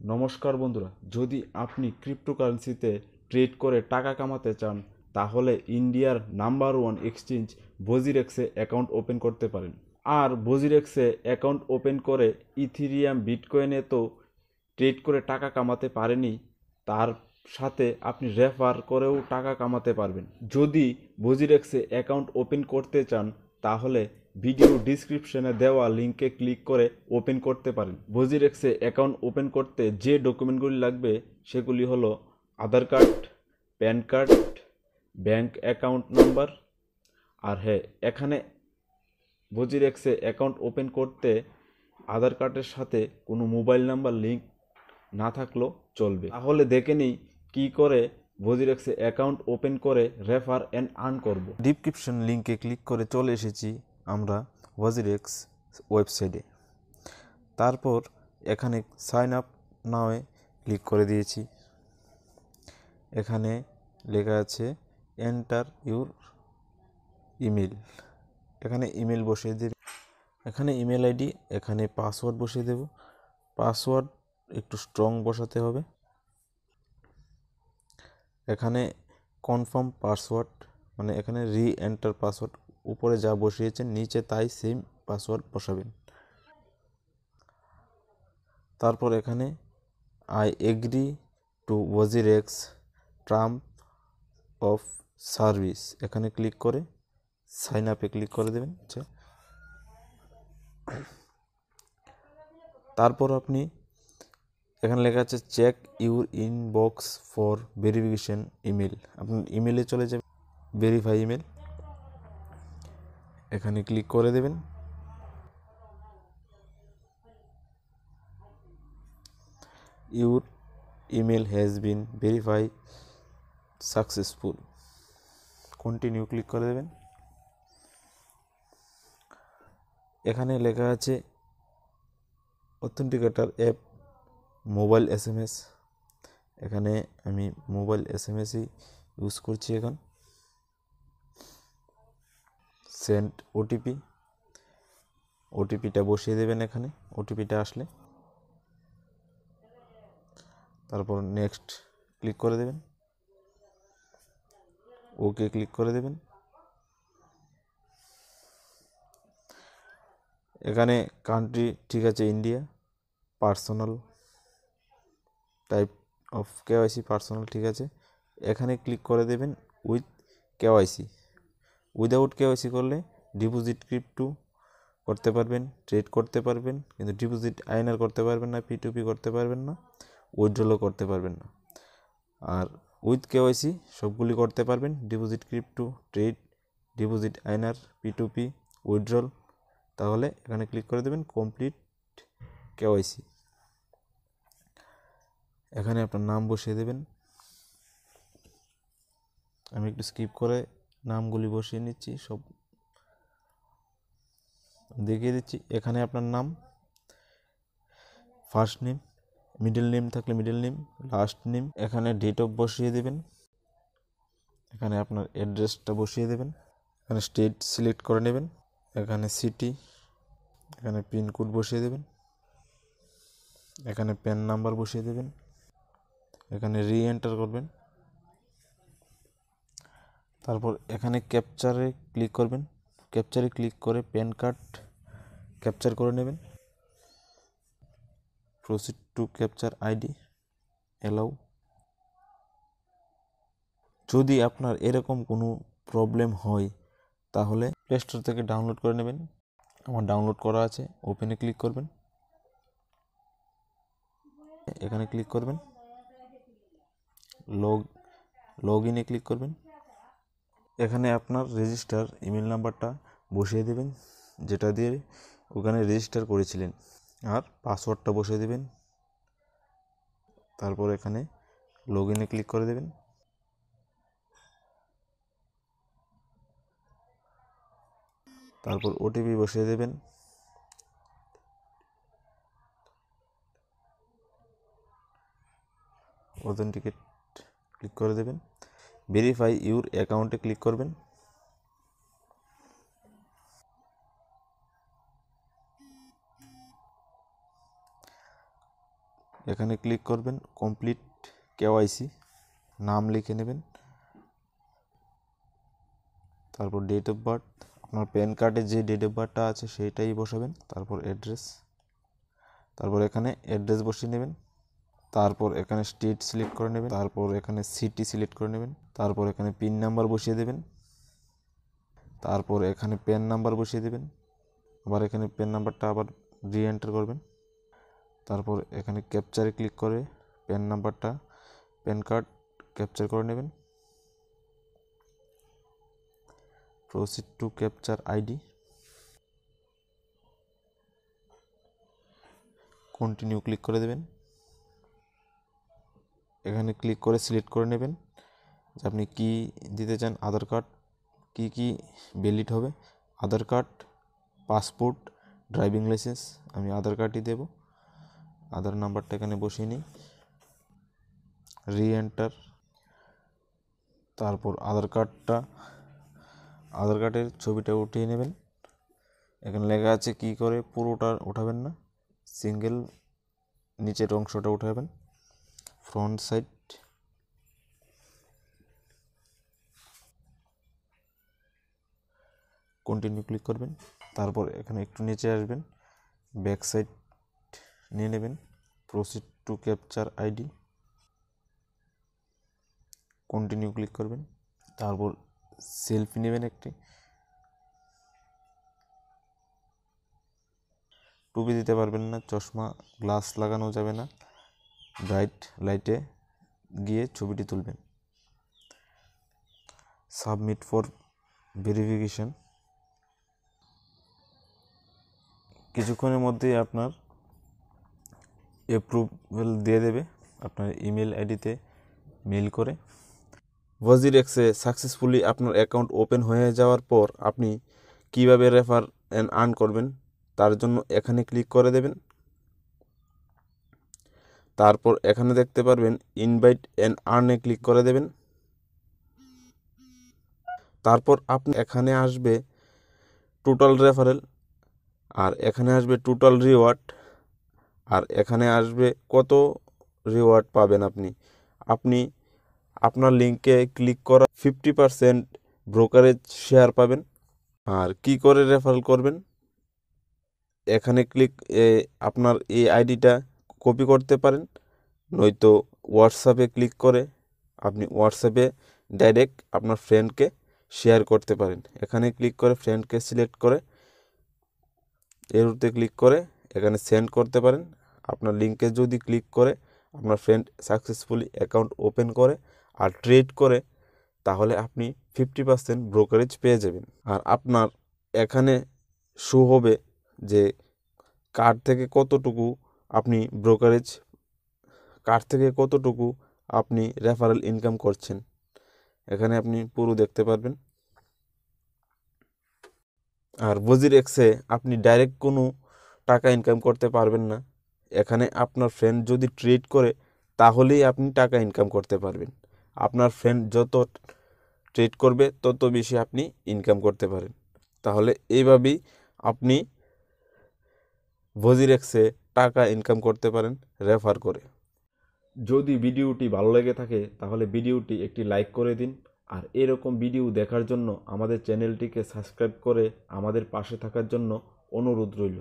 নমস্কার বন্ধুরা, যদি আপনি ক্রিপ্টোকারেন্সিতে ট্রেড করে টাকা কামাতে চান তাহলে ইন্ডিয়ার নাম্বার ওয়ান এক্সচেঞ্জ বজিরেক্সে অ্যাকাউন্ট ওপেন করতে পারেন। আর বজিরেক্সে অ্যাকাউন্ট ওপেন করে ইথিরিয়াম বিটকয়েনে তো ট্রেড করে টাকা কামাতে পারেনি, তার সাথে আপনি রেফার করেও টাকা কামাতে পারবেন। যদি বজিরেক্সে অ্যাকাউন্ট ওপেন করতে চান তাহলে ভিডিও ডিসক্রিপশনে দেওয়া লিঙ্কে ক্লিক করে ওপেন করতে পারেন। বজিরেক্সে অ্যাকাউন্ট ওপেন করতে যে ডকুমেন্টগুলি লাগবে সেগুলি হলো Aadhaar card, PAN card, bank account number. আর হ্যাঁ, এখানে বজিরেক্সে অ্যাকাউন্ট ওপেন করতে আধার কার্ডের সাথে কোনো মোবাইল নাম্বার লিঙ্ক না থাকলেও চলবে। তাহলে দেখে নিই কী করে বজিরেক্সে অ্যাকাউন্ট ওপেন করে রেফার অ্যান্ড আর্ন করব। ডিসক্রিপশন লিঙ্কে ক্লিক করে চলে এসেছি আমরা বজিরেক্স ওয়েবসাইটে। তারপর এখানে সাইন আপ নাওয়ে ক্লিক করে দিয়েছি। এখানে লেখা আছে এন্টার ইউর ইমেল। এখানে ইমেল বসিয়ে দেব। এখানে ইমেল আইডি, এখানে পাসওয়ার্ড বসিয়ে দেব। পাসওয়ার্ড একটু স্ট্রং বসাতে হবে। এখানে কনফার্ম পাসওয়ার্ড, মানে এখানে রি এন্টার পাসওয়ার্ড, উপরে যা বসিয়েছেন নিচে তাই সেম পাসওয়ার্ড বসাবেন। তারপর এখানে I agree to WazirX term of service, এখানে ক্লিক করে সাইন আপে ক্লিক করে দেবেন। তারপর আপনি এখানে লেখা আছে check your inbox for verification email. আপনার ইমেলে চলে যাবে, ভেরিফাই ইমেল, এখানে ক্লিক করে দেবেন। Your email has been verify successful, continue click করে দেবেন। এখানে লেখা আছে অথেন্টিকেটর অ্যাপ মোবাইল SMS। এখানে আমি মোবাইল SMSই ইউজ করছি। এখন সেন্ড ওটিপিটা বসিয়ে দেবেন। এখানে ওটিপিটা আসলে তারপর নেক্সট ক্লিক করে দেবেন, ওকে ক্লিক করে দেবেন। এখানে কান্ট্রি ঠিক আছে India, personal type of KYC personal ঠিক আছে। এখানে ক্লিক করে দেবেন উইথ KYC। উইদাউট KYC করলে ডিপোজিট ক্রিপ্টো করতে পারবেন, ট্রেড করতে পারবেন, কিন্তু ডিপোজিট আইনার করতে পারবেন না, P2P করতে পারবেন না, উইথড্রলও করতে পারবেন না। আর উইথ KYC সবগুলি করতে পারবেন, deposit crypto, trade, deposit INR, P2P, withdrawal. তাহলে এখানে ক্লিক করে দেবেন কমপ্লিট KYC। এখানে আপনার নাম বসিয়ে দেবেন। আমি একটু স্কিপ করে নামগুলি বসিয়ে নিচ্ছি, সব দেখিয়ে দিচ্ছি। এখানে আপনার নাম, ফার্স্ট নেম, মিডল নেম থাকলে মিডল নেম, লাস্ট নেম, এখানে ডেট অফ বসিয়ে দেবেন। এখানে আপনার অ্যাড্রেসটা বসিয়ে দেবেন। এখানে স্টেট সিলেক্ট করে নেবেন, এখানে সিটি, এখানে পিনকোড বসিয়ে দেবেন, এখানে প্যান নাম্বার বসিয়ে দেবেন, এখানে রি এন্টার করবেন। তারপর এখানে ক্যাপচারে ক্লিক করবেন। ক্যাপচারে ক্লিক করে প্যান কার্ড ক্যাপচার করে নেবেন। Proceed to capture ID, allow. যদি আপনার এরকম কোনো প্রবলেম হয় তাহলে প্লে স্টোর থেকে ডাউনলোড করে নেবেন। আমার ডাউনলোড করা আছে। ওপেনে ক্লিক করবেন, এখানে ক্লিক করবেন, লগ ইনে ক্লিক করবেন। এখানে আপনার রেজিস্টার ইমেল নাম্বারটা বসিয়ে দেবেন, যেটা দিয়ে ওখানে রেজিস্টার করেছিলেন, আর পাসওয়ার্ডটা বসিয়ে দেবেন। তারপর এখানে লগ ইনে ক্লিক করে দেবেন। তারপর ওটিপি বসিয়ে দেবেন। অথেন্টিকেট ক্লিক করে দেবেন। ভেরিফাই ইউর অ্যাকাউন্টে ক্লিক করবেন। এখানে ক্লিক করবেন, কমপ্লিট কেওয়াইসি, নাম লিখে নেবেন, তারপর ডেট অফ বার্থ, আপনার প্যান কার্ডে যে ডেট অফ বার্থটা আছে সেইটাই বসাবেন, তারপর অ্যাড্রেস, তারপর এখানে অ্যাড্রেস বসিয়ে নেবেন, তারপর এখানে স্টেট সিলেক্ট করে নেবেন, তারপর এখানে সিটি সিলেক্ট করে নেবেন, তারপর এখানে পিন নাম্বার বসিয়ে দেবেন, তারপর এখানে প্যান নাম্বার বসিয়ে দেবেন, আবার এখানে প্যান নাম্বারটা আবার রি-এন্টার করবেন, তারপর এখানে ক্যাপচারে ক্লিক করে প্যান নাম্বারটা প্যান কার্ড ক্যাপচার করে নেবেন, proceed to capture ID, continue click করে দেবেন। এখানে ক্লিক করে সিলেক্ট করে নেবেন যে আপনি কি দিতে চান, আধার কার্ড, কি ভ্যালিড হবে, আধার কার্ড, পাসপোর্ট, ড্রাইভিং লাইসেন্স, আমি আধার কার্ডই দেব, আধার নাম্বারটা এখানে বসিয়ে নিই, রি-এন্টার, তারপর আধার কার্ডের ছবিটা উঠিয়ে নেবেন, এখানে লেখা আছে কি করে, পুরোটা উঠাবেন না, সিঙ্গেল নিচের অংশটা উঠাবেন, ফ্রন্ট সাইড, কন্টিনিউ ক্লিক করবেন, তারপর এখানে একটু নিচে আসবেন, ব্যাক সাইড নিয়ে নেবেন, proceed to capture ID, continue click করবেন, তারপর সেলফি নেবেন একটি, টুপি দিতে পারবেন না, চশমা গ্লাস লাগানো যাবে না, ব্রাইট লাইটে গিয়ে ছবিটি তুলবেন, সাবমিট ফর ভেরিফিকেশন, কিছুক্ষণের মধ্যেই আপনার অ্যাপ্রুভাল দিয়ে দেবে আপনার ইমেল আইডিতে মেল করে। ওয়াজিরএক্সে সাকসেসফুলি আপনার অ্যাকাউন্ট ওপেন হয়ে যাওয়ার পর আপনি কিভাবে রেফার অ্যান্ড আর্ন করবেন তার জন্য এখানে ক্লিক করে দেবেন, তারপর এখানে দেখতে পারবেন ইনভাইট অ্যান্ড আর্নে ক্লিক করে দেবেন, তারপর আপনি এখানে আসবে টোটাল রেফারেল, আর এখানে আসবে টোটাল রিওয়ার্ড, আর এখানে আসবে কত রিওয়ার্ড পাবেন আপনি আপনার লিঙ্কে ক্লিক করা 50% ব্রোকারেজ শেয়ার পাবেন। আর কি করে রেফারেল করবেন, এখানে আপনার এই আইডিটা কপি করতে পারেন, নয়তো হোয়াটসঅ্যাপে ক্লিক করে আপনি হোয়াটসঅ্যাপে ডাইরেক্ট আপনার ফ্রেন্ডকে শেয়ার করতে পারেন। এখানে ক্লিক করে ফ্রেন্ডকে সিলেক্ট করে এরতে ক্লিক করে এখানে সেন্ড করতে পারেন। আপনার লিঙ্কে যদি ক্লিক করে আপনার ফ্রেন্ড সাকসেসফুলি অ্যাকাউন্ট ওপেন করে আর ট্রেড করে, তাহলে আপনি 50% ব্রোকারেজ পেয়ে যাবেন। আর আপনার এখানে শো হবে যে কার থেকে কতটুকু আপনি রেফারেল ইনকাম করছেন, এখানে আপনি পুরো দেখতে পারবেন। আর ওয়াজিরএক্সে আপনি ডাইরেক্ট কোনো টাকা ইনকাম করতে পারবেন না, এখানে আপনার ফ্রেন্ড যদি ট্রেড করে তাহলেই আপনি টাকা ইনকাম করতে পারবেন। আপনার ফ্রেন্ড যত ট্রেড করবে তত বেশি আপনি ইনকাম করতে পারেন। তাহলে এইভাবেই আপনি ওয়াজিরএক্সে টাকা ইনকাম করতে পারেন রেফার করে। যদি ভিডিওটি ভালো লেগে থাকে তাহলে ভিডিওটি একটি লাইক করে দিন, আর এরকম ভিডিও দেখার জন্য আমাদের চ্যানেলটিকে সাবস্ক্রাইব করে আমাদের পাশে থাকার জন্য অনুরোধ রইল।